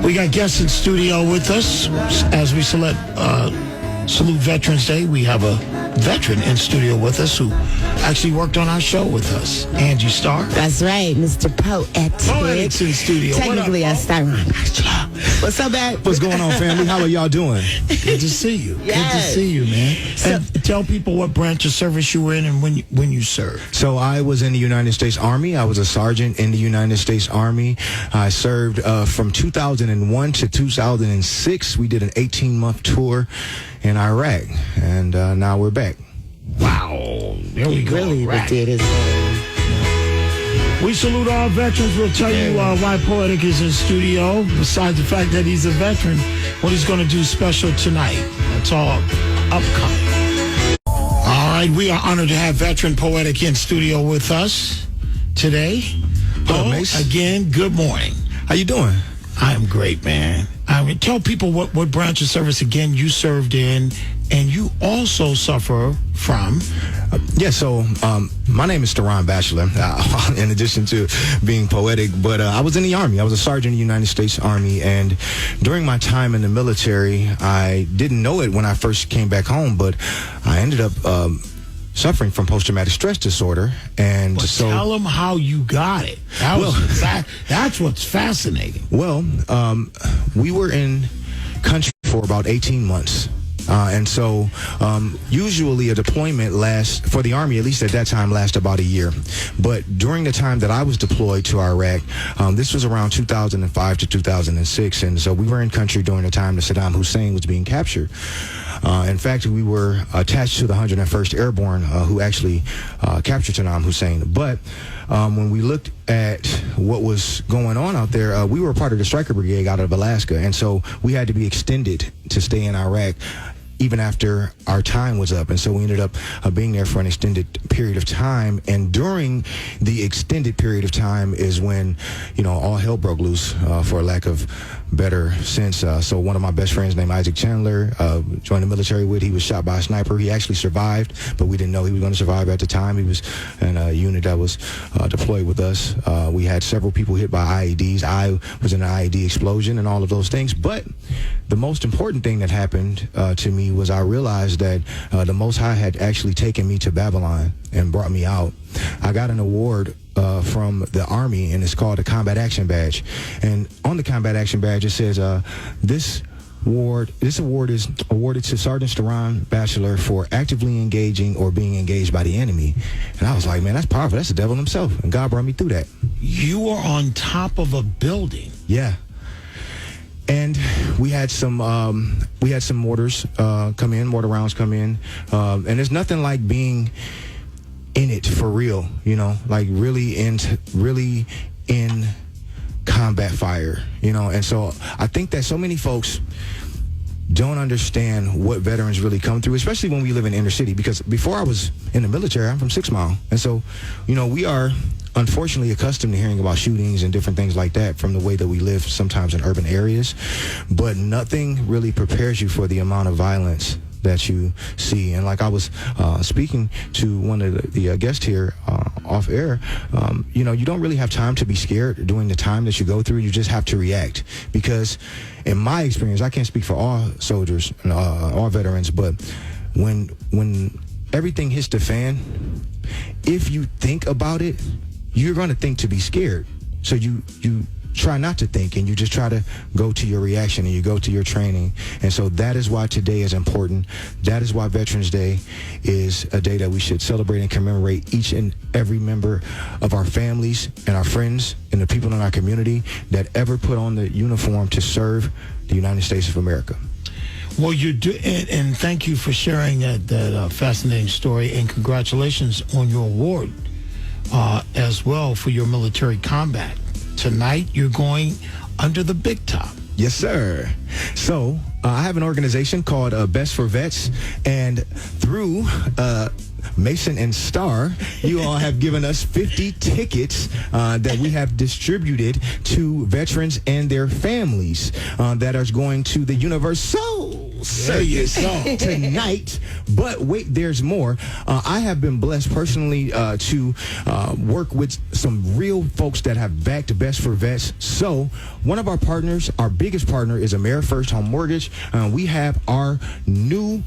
We got guests in studio with us as we salute Veterans Day. We have a veteran in studio with us who actually worked on our show with us, Angie Starr. That's right, Mr. Poetic's in studio. Technically, I Starr. What's up, man? What's going on, family? How are y'all doing? Good to see you. Yes. Good to see you, man. And tell people what branch of service you were in and when you served. So I was in the United States Army. I was a sergeant in the United States Army. I served from 2001 to 2006. We did an 18-month tour in Iraq, and now we're back. Wow. There we go. Really right. did his We salute all veterans. We'll tell you why Poetic is in studio, besides the fact that he's a veteran, what he's going to do special tonight. That's all upcoming. All right, we are honored to have veteran Poetic in studio with us today. Hello, Mace. Again, good morning. How you doing? I am great, man. I mean, tell people what branch of service, again, you served in, and you also suffer from. So my name is Starr Bachelor, in addition to being poetic, but I was in the Army. I was a sergeant in the United States Army, and during my time in the military, I didn't know it when I first came back home, but I ended up suffering from post-traumatic stress disorder. And well, so tell them how you got it. That's what's fascinating. Well, we were in country for about 18 months. And so usually a deployment lasts, for the Army, at least at that time, lasts about a year. But during the time that I was deployed to Iraq, this was around 2005 to 2006. And so we were in country during the time that Saddam Hussein was being captured. In fact, we were attached to the 101st Airborne, who actually captured Saddam Hussein. But when we looked at what was going on out there, we were part of the Stryker Brigade out of Alaska. And so we had to be extended to stay in Iraq even after our time was up. And so we ended up being there for an extended period of time. And during the extended period of time is when, all hell broke loose, for lack of better sense. So one of my best friends named Isaac Chandler joined the military with. He was shot by a sniper. He actually survived, but we didn't know he was going to survive at the time. He was in a unit that was deployed with us. We had several people hit by IEDs. I was in an IED explosion and all of those things. But the most important thing that happened to me was I realized that the Most High had actually taken me to Babylon and brought me out. I got an award from the Army, and it's called the Combat Action Badge. And on the Combat Action Badge, it says, this award is awarded to Sergeant Starr Bachelor for actively engaging or being engaged by the enemy. And I was like, man, that's powerful. That's the devil himself. And God brought me through that. You were on top of a building. Yeah. And we had some mortars come in, mortar rounds come in, and there's nothing like being in it for real, like really in combat fire, And so I think that so many folks don't understand what veterans really come through, especially when we live in inner city. Because before I was in the military, I'm from 6 Mile, and so we are unfortunately accustomed to hearing about shootings and different things like that from the way that we live sometimes in urban areas, but nothing really prepares you for the amount of violence that you see. And like I was speaking to one of the guests here off air, you don't really have time to be scared during the time that you go through. You just have to react, because in my experience, I can't speak for all soldiers, all veterans, but when everything hits the fan, if you think about it, you're going to think to be scared. So you try not to think, and you just try to go to your reaction, and you go to your training. And so that is why today is important. That is why Veterans Day is a day that we should celebrate and commemorate each and every member of our families and our friends and the people in our community that ever put on the uniform to serve the United States of America. Well, you do, and thank you for sharing that fascinating story, and congratulations on your award as well for your military combat. Tonight, you're going under the big top. Yes, sir. So I have an organization called Best for Vets, and through Mason and Starr, you all have given us 50 tickets that we have distributed to veterans and their families that are going to the Universal sir. Yes, sir. Tonight. But wait, there's more. I have been blessed personally to work with some real folks that have backed Best for Vets. So one of our partners, our biggest partner, is AmeriFirst Home Mortgage. We have our new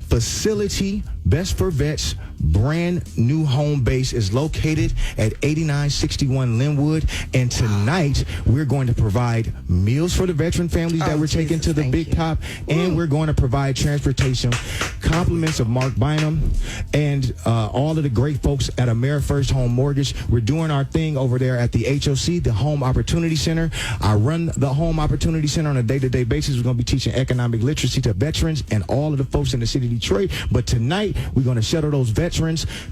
facility, Best for Vets, brand new home base is located at 8961 Linwood. And tonight, we're going to provide meals for the veteran families that we're taking to the Big Top. And we're going to provide transportation, compliments of Mark Bynum, and all of the great folks at AmeriFirst Home Mortgage. We're doing our thing over there at the HOC, the Home Opportunity Center. I run the Home Opportunity Center on a day-to-day basis. We're going to be teaching economic literacy to veterans and all of the folks in the city of Detroit. But tonight, we're going to shuttle those veterans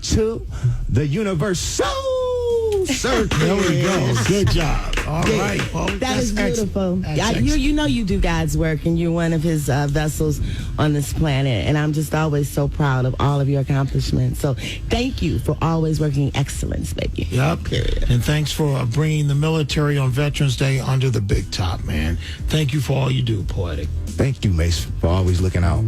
to the Universal Circuit. There we go. Good job. All right. Well, That is beautiful. That's You know you do God's work, and you're one of his vessels on this planet. And I'm just always so proud of all of your accomplishments. So thank you for always working excellence, baby. Yep. Period. And thanks for bringing the military on Veterans Day under the Big Top, man. Thank you for all you do, Poetic. Thank you, Mace, for always looking out.